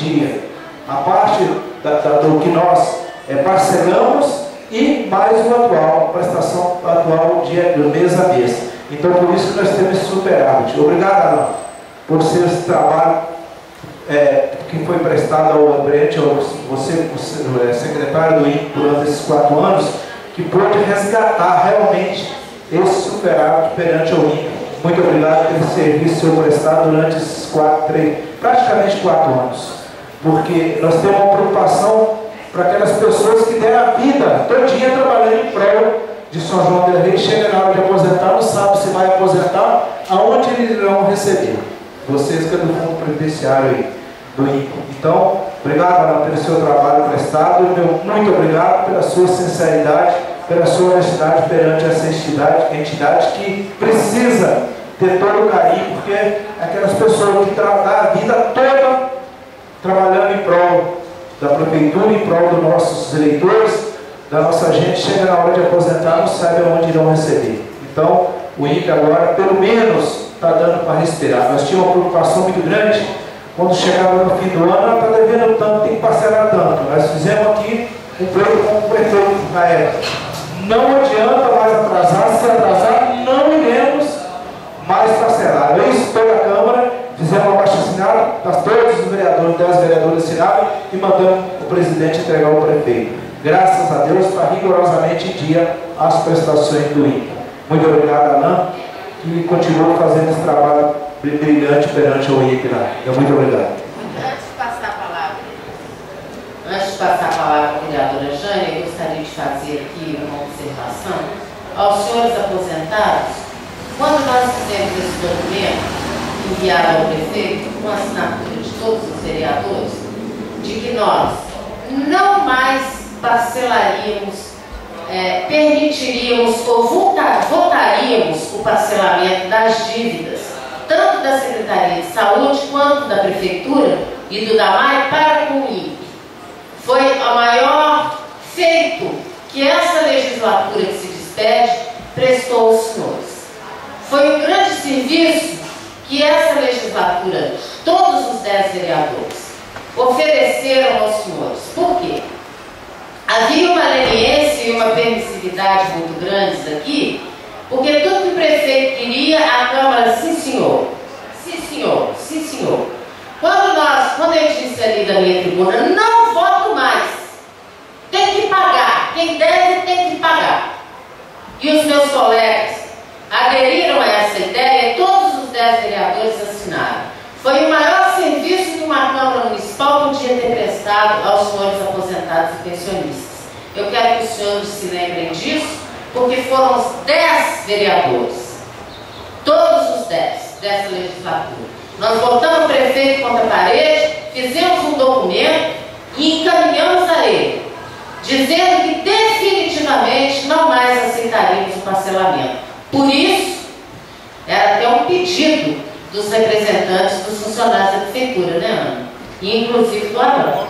dia. A parte do que nós parcelamos e mais o atual, a prestação atual do mês a mês. Então, por isso que nós temos esse superávit. Obrigado, Alain, por ser esse trabalho que foi prestado ao Brent, você, secretário do INPE, durante esses 4 anos, que pôde resgatar realmente esse superávit perante o INPE. Muito obrigado pelo serviço seu prestado durante esses praticamente 4 anos. Porque nós temos uma preocupação para aquelas pessoas que deram a vida todo dia trabalhando em prol de São João del Rei, chega na hora de aposentar, não sabe se vai aposentar, aonde eles irão receber. Vocês que é do fundo previdenciário aí, do INPE. Então, obrigado, Ana, pelo seu trabalho prestado, muito obrigado pela sua sinceridade, pela sua honestidade perante essa entidade que precisa ter todo o carinho, porque aquelas pessoas que dão a vida toda trabalhando em prol da prefeitura, em prol dos nossos eleitores, da nossa gente, chega na hora de aposentar, não sabe aonde irão receber. Então, o INPE agora, pelo menos, está dando para respirar. Nós tínhamos uma preocupação muito grande, quando chegava no fim do ano, está devendo tanto, tem que parcelar tanto. Nós fizemos aqui um pleito com o prefeito na época. Não adianta mais atrasar, se atrasar, não iremos mais parcelar. É isso, toda a Câmara, fizemos uma abaixo-assinado, todos os vereadores, 10 vereadores assinaram e mandamos o presidente entregar ao prefeito. Graças a Deus, está rigorosamente em dia as prestações do INPE. Muito obrigado, Alain, e continua fazendo esse trabalho brilhante perante o INPE lá. Muito obrigado. Antes de passar a palavra à vereadora Jane, eu gostaria de fazer aqui uma observação aos senhores aposentados. Quando nós fizemos esse documento enviado ao prefeito, com a assinatura de todos os vereadores, de que nós não mais parcelaríamos, permitiríamos ou votaríamos o parcelamento das dívidas, tanto da Secretaria de Saúde quanto da Prefeitura e do DAMAI para com o INPE. Foi o maior feito que essa legislatura que se despede prestou aos senhores. Foi um grande serviço que essa legislatura, todos os 10 vereadores, ofereceram aos senhores. Por quê? Havia uma leniência e uma permissividade muito grandes aqui, porque tudo que o prefeito queria, a Câmara, sim senhor, sim senhor, sim senhor. Quando eu disse ali da minha tribuna, não voto mais, tem que pagar, quem deve tem que pagar. E os meus colegas aderiram a essa ideia e todos os 10 vereadores assinaram. Foi o maior serviço que uma Câmara Municipal podia ter prestado aos senhores aposentados e pensionistas. Eu quero que os senhores se lembrem disso, porque foram os 10 vereadores, todos os 10 dessa legislatura. Nós botamos o prefeito contra a parede, fizemos um documento e encaminhamos a ele, dizendo que definitivamente não mais aceitaríamos o parcelamento. Por isso, era até um pedido dos representantes dos funcionários da prefeitura, né, Ana? E inclusive do Arão.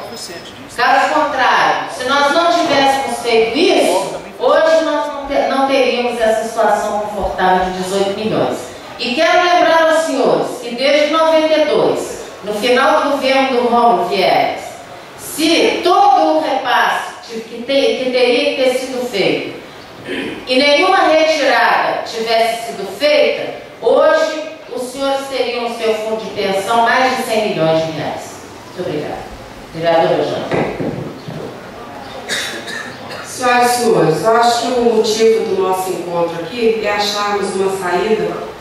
Caso contrário, se nós não tivéssemos feito isso, hoje nós não teríamos essa situação confortável de 18 milhões. E quero lembrar aos senhores que desde 92, no final do governo do Rômulo Viegas, se todo o repasse que teria que ter sido feito e nenhuma retirada tivesse sido feita, hoje os senhores teriam no seu fundo de pensão mais de 100 milhões de reais. Muito obrigada. Vereadora Jane. Senhoras e senhores, eu acho que o motivo do nosso encontro aqui é acharmos uma saída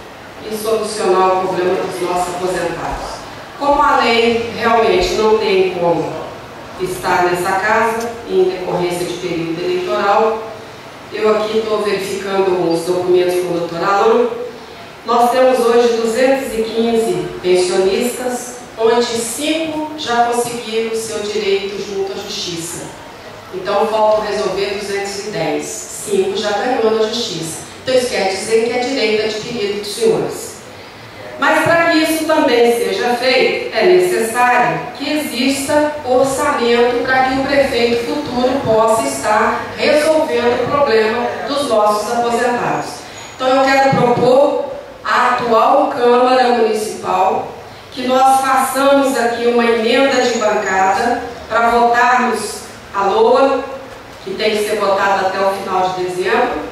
e solucionar o problema dos nossos aposentados. Como a lei realmente não tem como estar nessa casa, em decorrência de período eleitoral, eu aqui estou verificando os documentos com o doutor Alain. Nós temos hoje 215 pensionistas, onde 5 já conseguiram o seu direito junto à Justiça. Então faltam resolver 210. 5 já ganhou na Justiça. Então isso quer dizer que é direito adquirido dos senhores. Mas para que isso também seja feito, é necessário que exista orçamento para que o prefeito futuro possa estar resolvendo o problema dos nossos aposentados. Então eu quero propor à atual Câmara Municipal que nós façamos aqui uma emenda de bancada para votarmos a LOA, que tem que ser votada até o final de dezembro,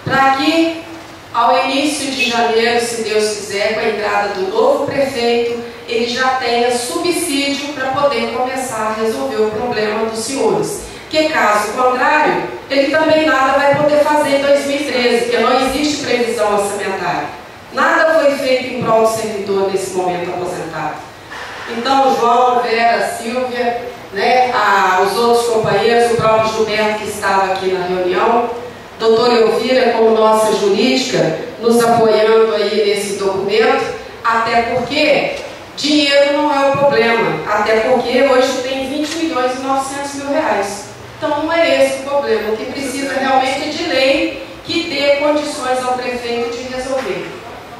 para que ao início de janeiro, se Deus quiser, com a entrada do novo prefeito, ele já tenha subsídio para poder começar a resolver o problema dos senhores. Porque caso contrário, ele também nada vai poder fazer em 2013, porque não existe previsão orçamentária. Nada foi feito em prol do servidor nesse momento aposentado. Então, João, Vera, Silvia, né, os outros companheiros, o próprio Gilberto que estava aqui na reunião, doutora Elvira, como nossa jurídica, nos apoiando aí nesse documento, até porque dinheiro não é o problema, até porque hoje tem 20.900.000 reais. Então não é esse o problema, o que precisa realmente é de lei que dê condições ao prefeito de resolver.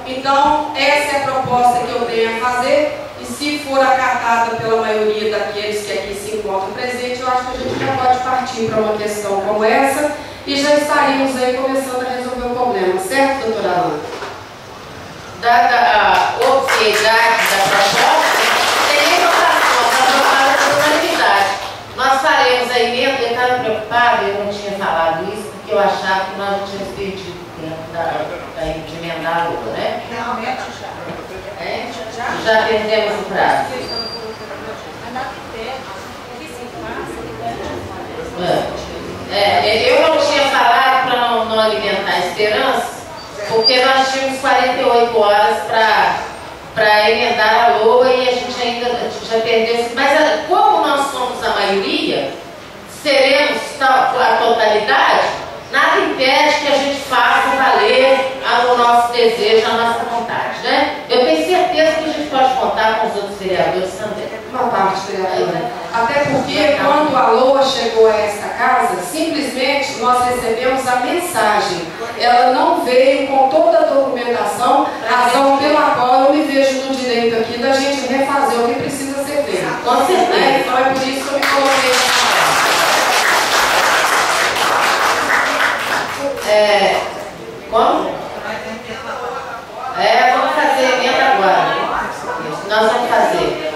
Então, essa é a proposta que eu tenho a fazer, e se for acatada pela maioria daqueles que aqui se encontram presentes, eu acho que a gente já pode partir para uma questão como essa, e já estaríamos aí começando a resolver o problema, certo, doutora Ana? Dada a obviedade da proposta, tem votação aprovada por unanimidade. Nós faremos a emenda, eu estava preocupada, eu não tinha falado isso, porque eu achava que nós não tínhamos perdido o tempo de emendar a LOA, né? Realmente já. Já perdemos o prazo. Eu não tinha falado para não alimentar a esperança, porque nós tínhamos 48 horas para emendar a LOA e a gente ainda já perdeu. Mas como nós somos a maioria, seremos a totalidade, nada impede que a gente faça valer o nosso desejo, a nossa vontade, né? Eu tenho certeza que a gente pode contar com os outros vereadores também. Uma parte, vereadora. Até porque quando a LOA chegou a esta casa, simplesmente nós recebemos a mensagem. Ela não veio com toda a documentação, razão pela qual eu me vejo no direito aqui da gente refazer o que precisa ser feito. Com certeza. Então é por isso que eu me coloquei nessa como? Vamos fazer a emenda agora. Nós vamos fazer.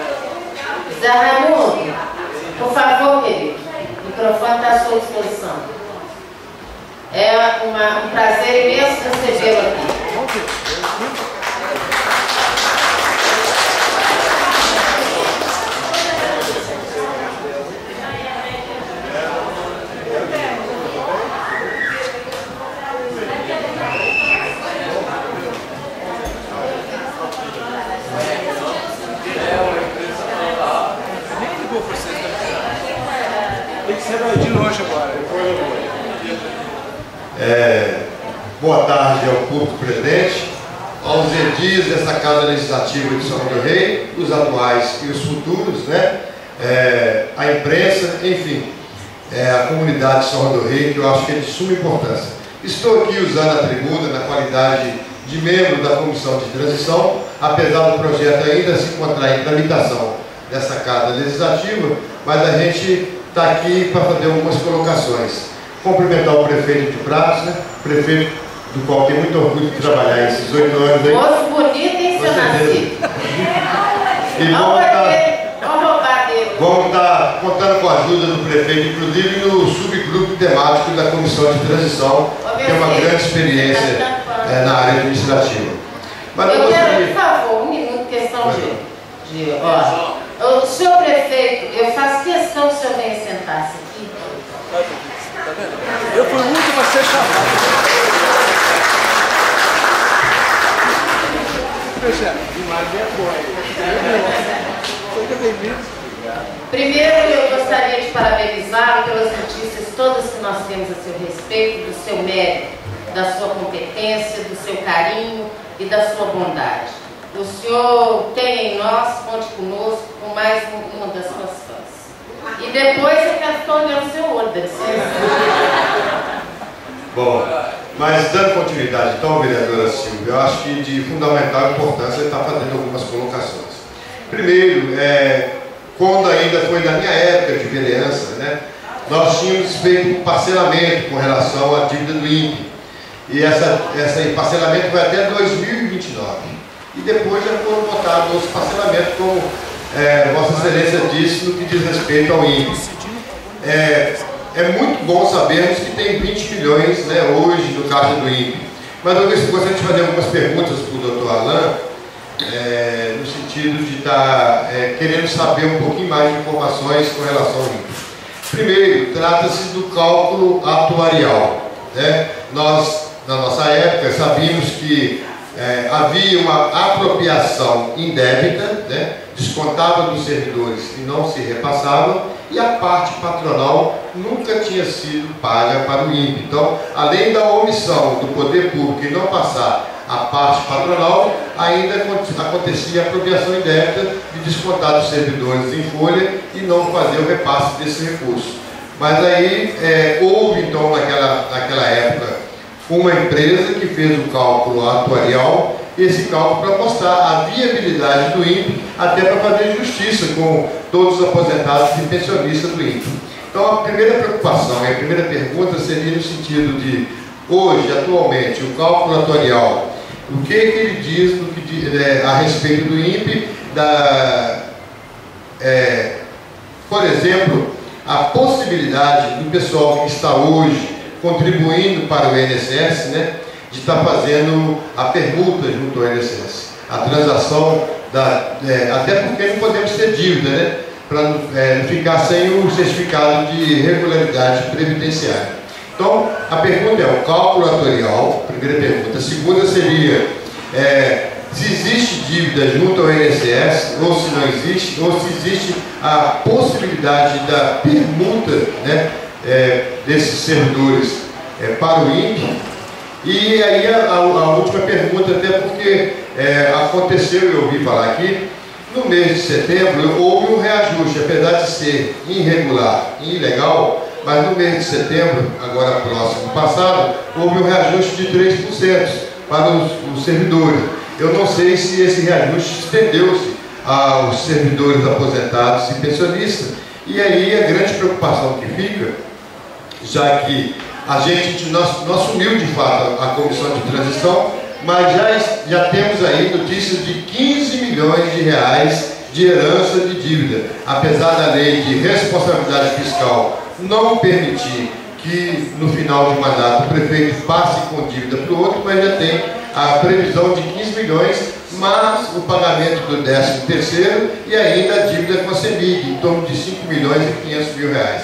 Zé Raimundo, por favor, querido, o microfone está à sua disposição. É um prazer imenso recebê-lo aqui. Boa tarde ao público presente, aos edis dessa Casa Legislativa de São João do Rei, os atuais e os futuros, né? A imprensa, enfim, a comunidade de São João do Rei, que eu acho que é de suma importância. Estou aqui usando a tribuna na qualidade de membro da Comissão de Transição, apesar do projeto ainda se encontrar em tramitação dessa Casa Legislativa, mas a gente está aqui para fazer algumas colocações. Cumprimentar o prefeito de Pratos, né? Prefeito do qual tem muito orgulho de trabalhar esses 8 anos aí. Moço bonito em seu nascido. E vamos estar contando com a ajuda do prefeito, inclusive no subgrupo temático da Comissão de Transição, que é uma grande experiência na área administrativa. Mas eu quero, por favor, um minuto, questão de o senhor prefeito, eu faço questão que o senhor venha sentar-se aqui. Tá vendo? Eu fui o último a ser chamado. Primeiro, eu gostaria de parabenizá-lo pelas notícias todas que nós temos a seu respeito, do seu mérito, da sua competência, do seu carinho e da sua bondade. O senhor tem em nós, conte conosco, com mais uma das suas fãs. E depois eu quero ficar olhando o seu olho, deve ser. Bom, mas dando continuidade, então, vereadora Silvia, eu acho que de fundamental importância estar fazendo algumas colocações. Primeiro, quando ainda foi na minha época de vereança, né, nós tínhamos feito um parcelamento com relação à dívida do INPE. E esse parcelamento vai até 2029. e depois já foram botados outros parcelamentos, como Vossa Excelência disse, no que diz respeito ao INPE. É muito bom sabermos que tem 20 milhões, né, hoje no caixa do INPE. Mas eu gostaria de fazer algumas perguntas para o doutor Alain, no sentido de estar querendo saber um pouquinho mais de informações com relação ao INPE. Primeiro, trata-se do cálculo atuarial, né? Nós, na nossa época, sabíamos que havia uma apropriação indébita, né? Descontava dos servidores e não se repassava, e a parte patronal nunca tinha sido paga para o INPE. Então, além da omissão do poder público em não passar a parte patronal, ainda acontecia a apropriação indébita de descontar dos servidores em folha e não fazer o repasse desse recurso. Mas aí houve então naquela época uma empresa que fez o cálculo atuarial, esse cálculo para mostrar a viabilidade do INPE, até para fazer justiça com todos os aposentados e pensionistas do INPE. Então a primeira preocupação e a primeira pergunta seria no sentido de, hoje, atualmente, o cálculo atuarial, o que ele diz a respeito do INPE, por exemplo, a possibilidade do pessoal que está hoje contribuindo para o INSS, né, de estar fazendo a permuta junto ao INSS, a transação, até porque não podemos ter dívida, né, para não ficar sem o certificado de regularidade previdenciária. Então, a pergunta é o cálculo atuarial, primeira pergunta. A segunda seria se existe dívida junto ao INSS, ou se não existe, ou se existe a possibilidade da permuta, né, desses servidores para o INPE. E aí a última pergunta, até porque aconteceu, eu ouvi falar aqui, no mês de setembro houve um reajuste, apesar de ser irregular e ilegal, mas no mês de setembro, agora próximo passado, houve um reajuste de 3% para os servidores. Eu não sei se esse reajuste estendeu-se aos servidores aposentados e pensionistas. E aí a grande preocupação que fica, já que nós sumiu de fato a comissão de transição, mas já temos aí notícias de 15 milhões de reais de herança de dívida, apesar da lei de responsabilidade fiscal não permitir que no final de mandato o prefeito passe com dívida para o outro, mas já tem a previsão de 15 milhões, mas o pagamento do 13º e ainda a dívida com a CEMIG, em torno de 5 milhões e 500 mil reais.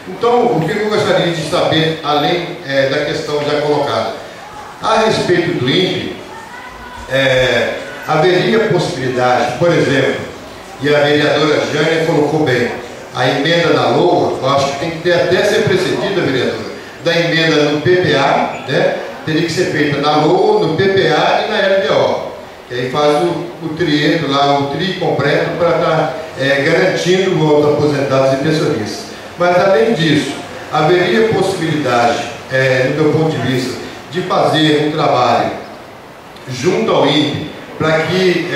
Então, o que eu gostaria de saber, além da questão já colocada, a respeito do INPE, haveria possibilidade, por exemplo, e a vereadora Jânia colocou bem, a emenda na LOA, eu acho que tem que até ser precedida, vereadora, da emenda no PPA, né? Teria que ser feita na LOA, no PPA e na LDO. Que aí faz o triênio lá, o tri completo, para estar garantindo os aposentados e pensionistas. Mas além disso, haveria possibilidade, do meu ponto de vista, de fazer um trabalho junto ao INPE para que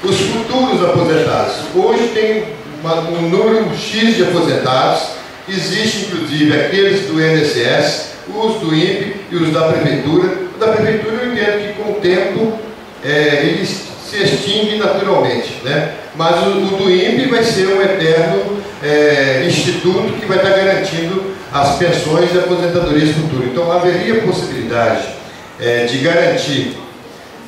os futuros aposentados, hoje tem um número X de aposentados, existe inclusive aqueles do INSS, os do INPE e os da Prefeitura. O da Prefeitura eu entendo que com o tempo ele se extingue naturalmente, né? Mas o do INPE vai ser um eterno instituto que vai estar garantindo as pensões e aposentadorias futuras. Então haveria possibilidade de garantir,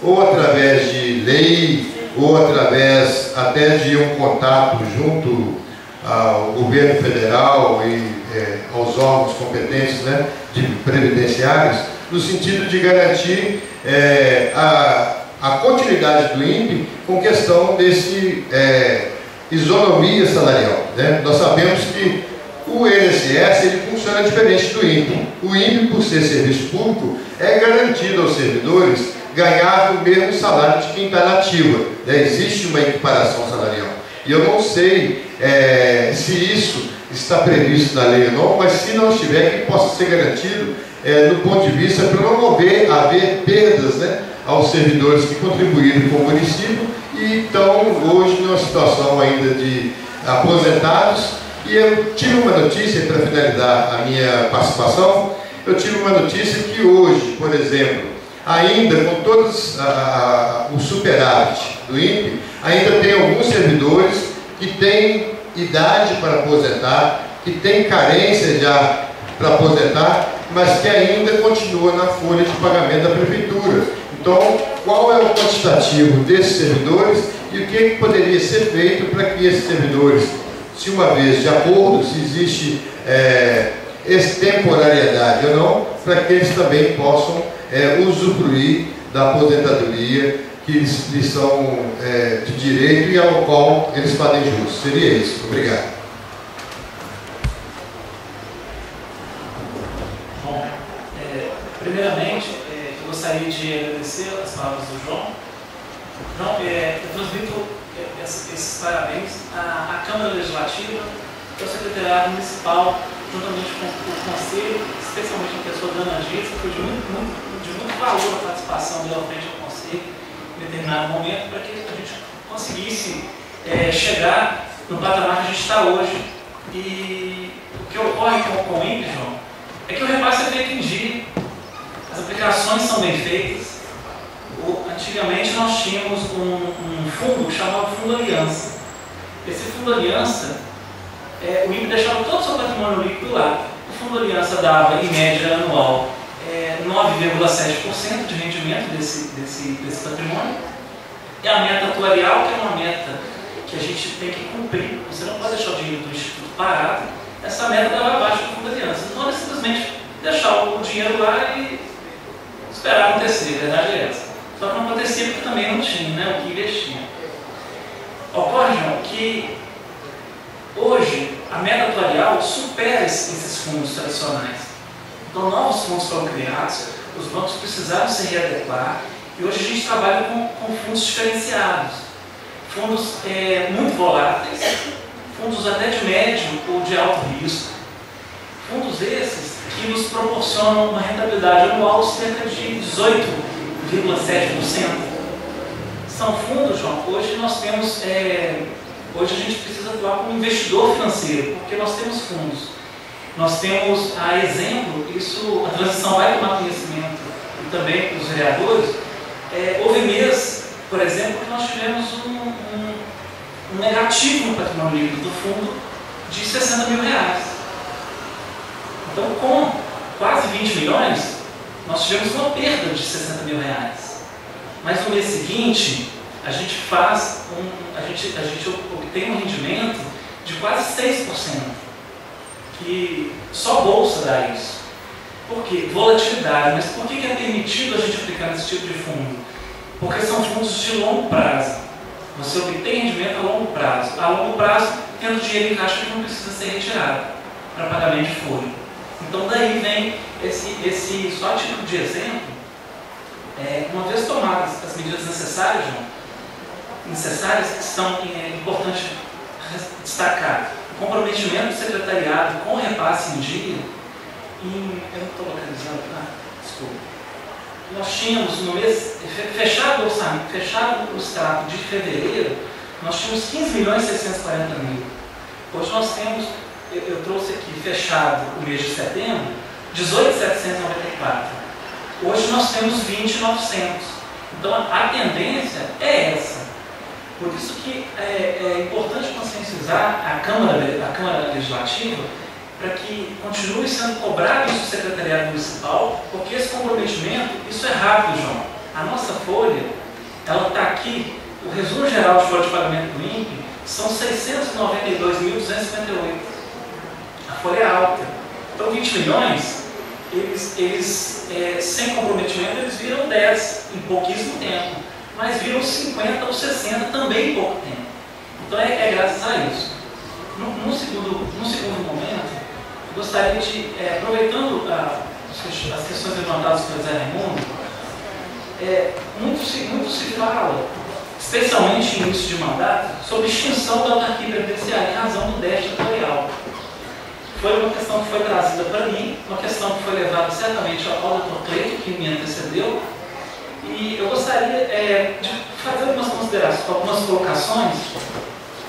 ou através de lei, ou através até de um contato junto ao governo federal e aos órgãos competentes, né, de previdenciários, no sentido de garantir a continuidade do INPE com questão desse isonomia salarial, né? Nós sabemos que o INSS ele funciona diferente do INPE. O INPE, por ser serviço público, é garantido aos servidores ganhar o mesmo salário de quem está na ativa, né? Existe uma equiparação salarial. E eu não sei se isso está previsto na lei ou não, mas se não estiver, que possa ser garantido do ponto de vista para não haver perdas, né, aos servidores que contribuíram com o município e estão hoje numa situação ainda de aposentados. E eu tive uma notícia, para finalizar a minha participação, eu tive uma notícia que hoje, por exemplo, ainda com todos o superávit do INPE, ainda tem alguns servidores que têm idade para aposentar, que têm carência já para aposentar, mas que ainda continua na folha de pagamento da prefeitura. Então, qual é o quantitativo desses servidores e o que poderia ser feito para que esses servidores, se uma vez de acordo, se existe extemporariedade ou não, para que eles também possam usufruir da aposentadoria que lhes são de direito e ao qual eles fazem jus. Seria isso. Obrigado. Bom, primeiramente, eu gostaria de agradecer as palavras do João. João, eu transmito esses parabéns à Câmara Legislativa, ao Secretariado Municipal, juntamente com o Conselho, especialmente a pessoa da Ana Gis, que foi de muito valor a participação dela frente ao Conselho em determinado momento, para que a gente conseguisse chegar no patamar que a gente está hoje. E o que ocorre com o INPE, João, é que o repasse é feito em dia, as aplicações são bem feitas. Antigamente nós tínhamos um fundo chamado Fundo Aliança. Esse Fundo Aliança, o INPE deixava todo o seu patrimônio líquido lá. O Fundo Aliança dava, em média anual, 9,7% de rendimento desse patrimônio. E a meta atuarial, que é uma meta que a gente tem que cumprir, você não pode deixar o dinheiro do Instituto parado, essa meta estava abaixo do Fundo Aliança. Então é simplesmente deixar o dinheiro lá e esperar acontecer, a verdade é essa. Só que não acontecia porque também não tinha, né, o que investir. Ocorre, João, que hoje a meta atuarial supera esses fundos tradicionais. Então novos fundos foram criados, os bancos precisaram se readequar e hoje a gente trabalha com fundos diferenciados. Fundos muito voláteis, fundos até de médio ou de alto risco. Fundos esses que nos proporcionam uma rentabilidade anual de cerca de 18,7%. São fundos, João, hoje nós temos, hoje a gente precisa atuar como investidor financeiro, porque nós temos fundos. Nós temos, a exemplo, isso, a transição vai tomar conhecimento e também os vereadores, houve mês, por exemplo, que nós tivemos um negativo no patrimônio líquido do fundo de R$60 mil. Então, com quase 20 milhões, nós tivemos uma perda de R$60 mil. Mas no mês seguinte, a gente obtém um rendimento de quase 6%, que só bolsa dá isso. Por quê? Volatilidade. Mas por que é permitido a gente aplicar nesse tipo de fundo? Porque são fundos de longo prazo. Você obtém rendimento a longo prazo. A longo prazo, tendo dinheiro em caixa que não precisa ser retirado para pagamento de folha. Então daí vem esse só tipo de exemplo. Uma vez tomadas as medidas necessárias, João, que são importante destacar, o comprometimento do secretariado com o repasse em dia, eu não estou localizando, desculpa. Nós tínhamos no mês, fechado o orçamento, fechado o extrato de fevereiro, nós tínhamos 15 milhões e 640 mil. Hoje nós temos, eu trouxe aqui, fechado o mês de setembro, 18.794. Hoje nós temos 20.900. Então a tendência é essa. Por isso que é importante conscientizar a Câmara Legislativa para que continue sendo cobrado isso do Secretariado Municipal, porque esse comprometimento, isso é rápido, João. A nossa folha, ela está aqui, o resumo geral de folha de pagamento do INPE são 692.258. A folha é alta. Então 20 milhões, eles sem comprometimento, eles viram 10 em pouquíssimo tempo, mas viram 50 ou 60 também em pouco tempo. Então é graças a isso. Num segundo momento, eu gostaria de, aproveitando as questões levantadas pelo Zé Raimundo, muito se fala, especialmente em início de mandato, sobre extinção da autarquia previdenciária em razão do déficit atuarial. Foi uma questão que foi trazida para mim, uma questão que foi levada certamente ao Dr. Cleito, que me antecedeu, e eu gostaria de fazer algumas considerações, algumas colocações,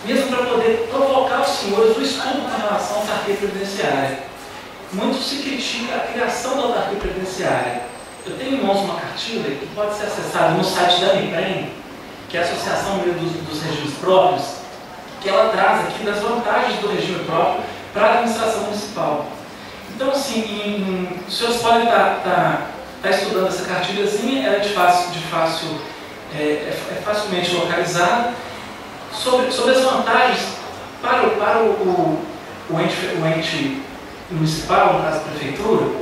mesmo para poder provocar os senhores do estudo com relação à autarquia previdenciária. Muito se critica a criação da autarquia previdenciária. Eu tenho em mãos uma cartilha que pode ser acessada no site da ANIPREM, que é a Associação dos Regimes Próprios, que ela traz aqui das vantagens do regime próprio para a administração municipal. Então, assim, os senhores podem estar estudando essa cartilhazinha, ela é facilmente localizada, sobre as vantagens para o ente municipal, no caso a prefeitura.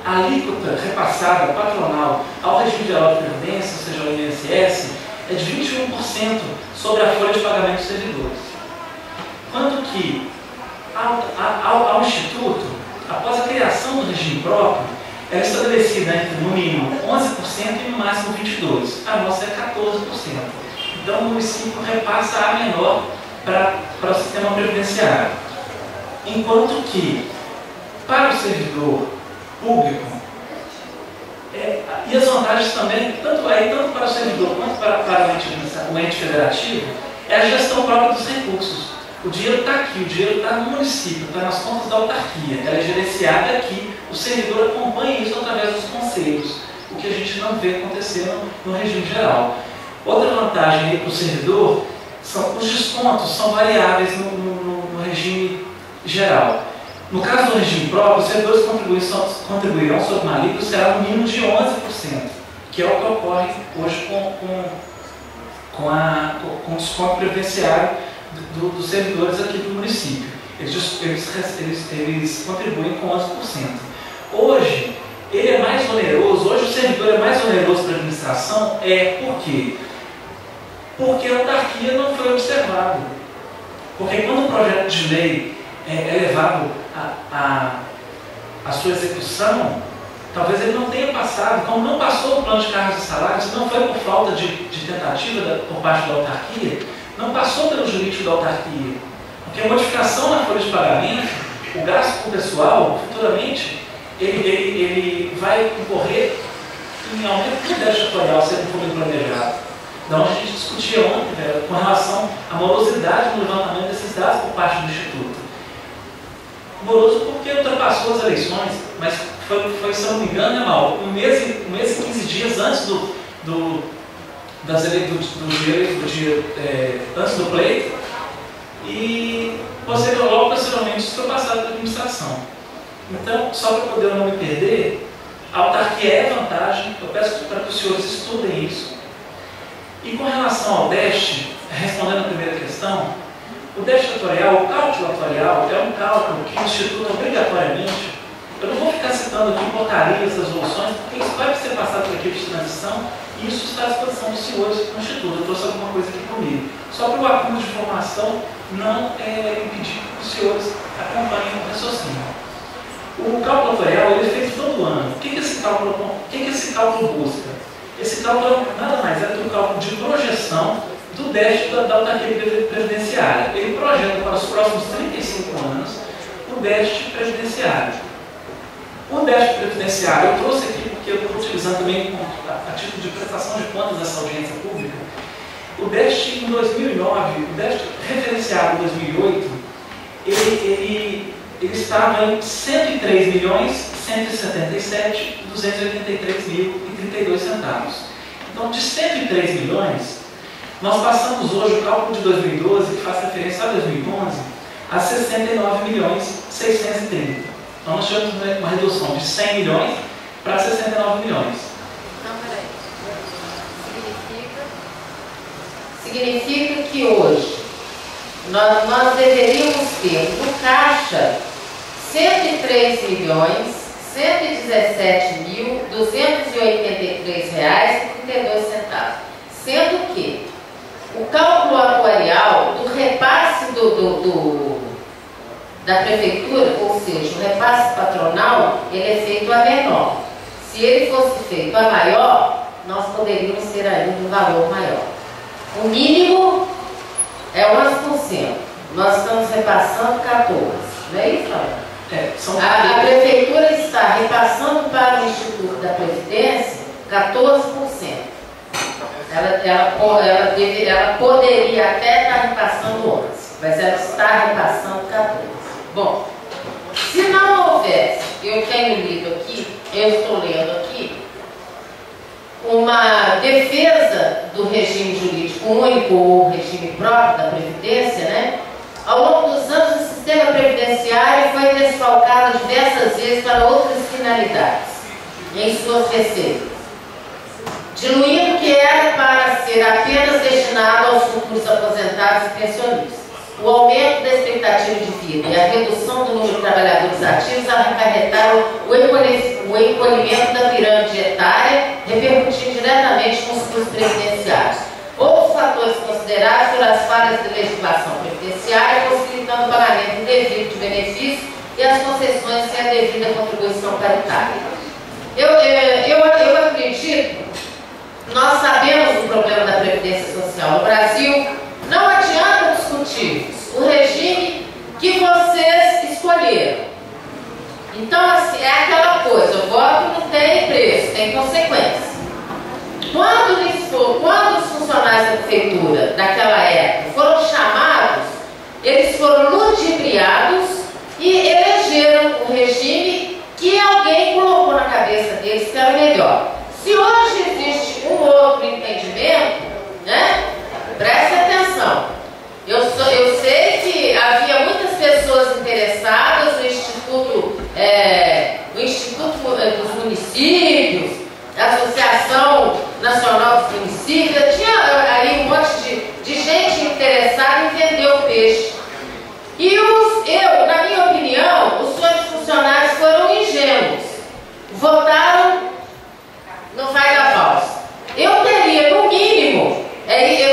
A alíquota repassada patronal ao regime geral de previdência, ou seja, ao INSS, é de 21% sobre a folha de pagamento dos servidores. Quanto que ao Instituto, após a criação do regime próprio, ela é estabelecida entre, no mínimo, 11% e no máximo 22%. A nossa é 14%. Então, o município repassa a menor para o sistema previdenciário. Enquanto que, para o servidor público, e as vantagens também, tanto para o servidor quanto para o ente federativo, é a gestão própria dos recursos. O dinheiro está aqui, o dinheiro está no município, está nas contas da autarquia, ela é gerenciada aqui, o servidor acompanha isso através dos conselhos, o que a gente não vê acontecendo no regime geral. Outra vantagem para o servidor são os descontos, são variáveis no regime geral. No caso do regime próprio, os servidores contribuirão sobre uma alíquota que será no mínimo de 11%, que é o que ocorre hoje com o desconto previdenciário dos servidores aqui do município. Eles contribuem com 11%. Hoje, ele é mais oneroso, hoje o servidor é mais oneroso para a administração, por quê? Porque a autarquia não foi observada. Porque quando o projeto de lei é levado à sua execução, talvez ele não tenha passado, como não passou o plano de cargos e salários, não foi por falta de tentativa por parte da autarquia, não passou pelo jurídico da autarquia. Porque a modificação na folha de pagamento, o gasto com o pessoal, futuramente, ele vai incorrer em aumento do déficit atuarial, se ele for bem planejado. Então, a gente discutia ontem, com relação à morosidade no levantamento desses dados por parte do Instituto. Moroso porque ultrapassou as eleições, mas foi, se eu não me engano, mal, um mês e 15 dias antes antes do pleito, e logo posteriormente isso foi passado pela administração. Então, só para poder eu não me perder, a autarquia é vantagem, eu peço para que os senhores estudem isso. E com relação ao déficit, respondendo a primeira questão, o déficit atuarial, o cálculo atuarial, é um cálculo que o Instituto obrigatoriamente, eu não vou ficar citando aqui portarias, resoluções, porque isso vai ser passado por equipe de transição e isso está à disposição dos senhores do Instituto. Eu trouxe alguma coisa aqui comigo. Só para o acúmulo de informação não impedir que os senhores acompanhem o raciocínio. O cálculo atuarial ele é feito todo ano. O que esse cálculo busca? Esse cálculo nada mais é do que o cálculo de projeção do déficit da autarquia previdenciária. Ele projeta para os próximos 35 anos o déficit previdenciário. O déficit previdenciário eu trouxe aqui porque eu estou utilizando também a título de prestação de contas dessa audiência pública. O déficit em 2009, o déficit referenciado em 2008, ele estava em 103.177.283.032 centavos. Então, de 103 milhões, nós passamos hoje o cálculo de 2012, que faz referência a 2011, a 69.630.000. Então, nós tivemos uma redução de 100 milhões para 69 milhões. Não, peraí. Significa que hoje nós deveríamos ter no caixa R$103.117.283,32, sendo que o cálculo atuarial do repasse da prefeitura, ou seja, o repasse patronal, ele é feito a menor. Se ele fosse feito a maior, nós poderíamos ter ainda um valor maior. O mínimo é 11%. Nós estamos repassando 14%. Não é isso, Ana? A prefeitura está repassando para o Instituto da Previdência 14%. Ela poderia até estar repassando 11%, mas ela está repassando 14%. Bom, se não houvesse, eu tenho lido aqui, eu estou lendo aqui, o regime próprio da Previdência, né? Ao longo dos anos, o sistema previdenciário foi desfalcado diversas vezes para outras finalidades em suas receitas, diluindo o que era para ser apenas destinado aos futuros aposentados e pensionistas. O aumento da expectativa de vida e a redução do número de trabalhadores ativos acarretaram o encolhimento da pirâmide etária, repercutindo diretamente nos custos previdenciários. Outros fatores considerados foram as falhas da legislação previdenciária, possibilitando o pagamento indevido de benefícios e as concessões sem a devida contribuição paritária. Eu acredito, nós sabemos o problema da Previdência Social no Brasil. Não adianta discutirmos o regime que vocês escolheram. Então, assim, é aquela coisa, o voto não tem preço, tem consequência. Quando os funcionários da prefeitura daquela época foram chamados, eles foram ludibriados e elegeram um regime que alguém colocou na cabeça deles que era melhor. Se hoje existe um outro entendimento, né? Preste atenção. Eu sei que havia muitas pessoas interessadas no Instituto dos Municípios, a Associação Nacional dos Municípios, tinha ali um monte de gente interessada em vender o peixe. E na minha opinião, os senhores funcionários foram ingênuos. Votaram, não vai dar pausa. Eu teria, no mínimo,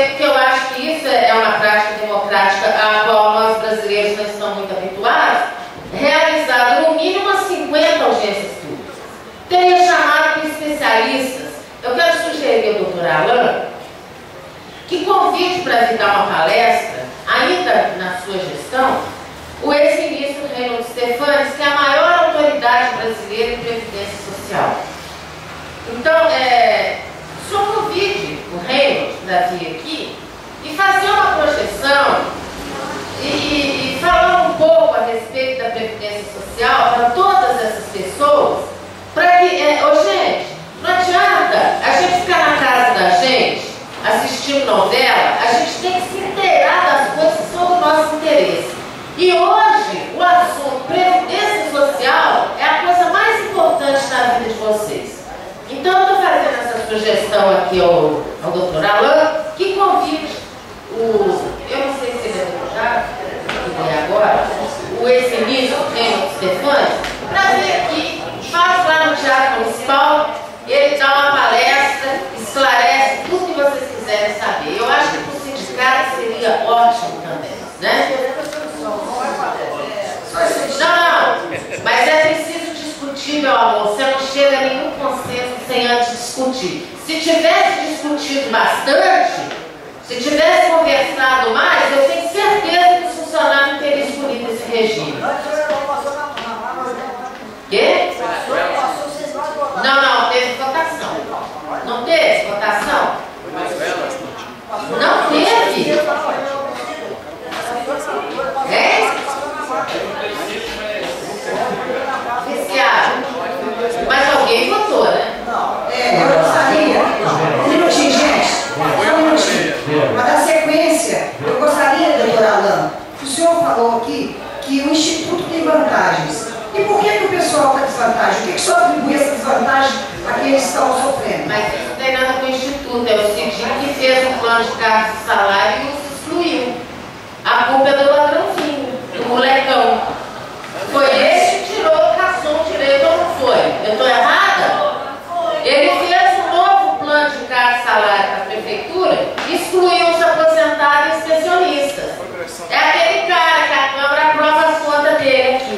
porque eu acho que isso é uma prática democrática a qual nós brasileiros não estamos muito habituados, realizado no mínimo umas 50 audiências públicas. Teria chamado de especialistas. Eu quero sugerir ao doutor Alain que convide para vir dar uma palestra, ainda na sua gestão, o ex-ministro Reinaldo Stefanes, que é a maior autoridade brasileira em Previdência Social. Então, só convide o Reinaldo para vir aqui e fazer uma projeção e falar um pouco a respeito da Previdência Social para todas essas pessoas, para que, gente, não adianta a gente ficar na casa da gente, assistindo novela, a gente tem que se inteirar das coisas que são do nosso interesse. E hoje, o assunto Previdência Social é a coisa mais importante na vida de vocês. Então, eu estou fazendo essa sugestão aqui ao doutor Alain, que convide eu não sei se ele é deputado, agora, o ex-ministro Reinaldo Stefanes, para vir aqui, faz lá no Teatro Municipal, ele dá uma palestra, esclarece tudo que vocês quiserem saber. Eu acho que para o sindicato seria ótimo também, né? Não, mas é preciso discutir, meu amor. Você não chega a nenhum consenso sem antes discutir. Se tivesse discutido bastante, se tivesse conversado mais, eu tenho certeza que os funcionários não teriam escolhido esse regime. Quê? Não, teve votação. Não teve votação? Não teve. Mas alguém votou, né? Eu gostaria, um minutinho, gente, só um minutinho. Para dar sequência, eu gostaria, doutor Alain, o senhor falou aqui que o Instituto tem vantagens. E por que o pessoal está desvantagem? O que o senhor atribui essa desvantagem a quem eles estão sofrendo? Mas isso não tem nada com o Instituto, é o CIDIM que fez um plano de cargos de salário e os excluiu. A culpa é do ladrãozinho, do molecão. Foi esse que tirou o cação direito ou não foi? Eu estou errada? Ele fez um novo plano de cargos de salário para a prefeitura e excluiu os aposentados e os pensionistas. É aquele cara que a Câmara aprova as contas dele aqui.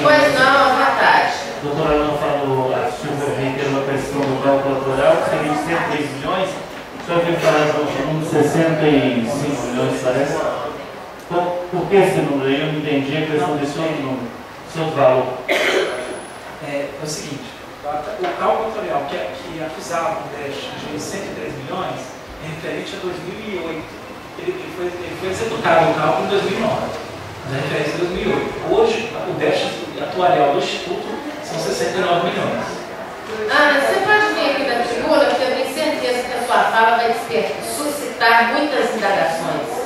Pois não, boa tarde. A doutora Ana falou, a senhora reiterou a questão do cálculo eleitoral, que seria de 103 milhões. O senhor viu falar de 65 milhões, parece? Por que esse número aí? Eu não entendi a questão desse outro número, esse outro valor. É o seguinte, o cálculo eleitoral que acusava o déficit de 103 milhões é referente a 2008. Ele foi executado o cálculo em 2009. Na referência de 2008. Hoje, o déficit atuarial do Instituto são 69 milhões. Ana, você pode vir aqui na tribuna, porque eu tenho certeza que a sua fala vai suscitar suscitar muitas indagações.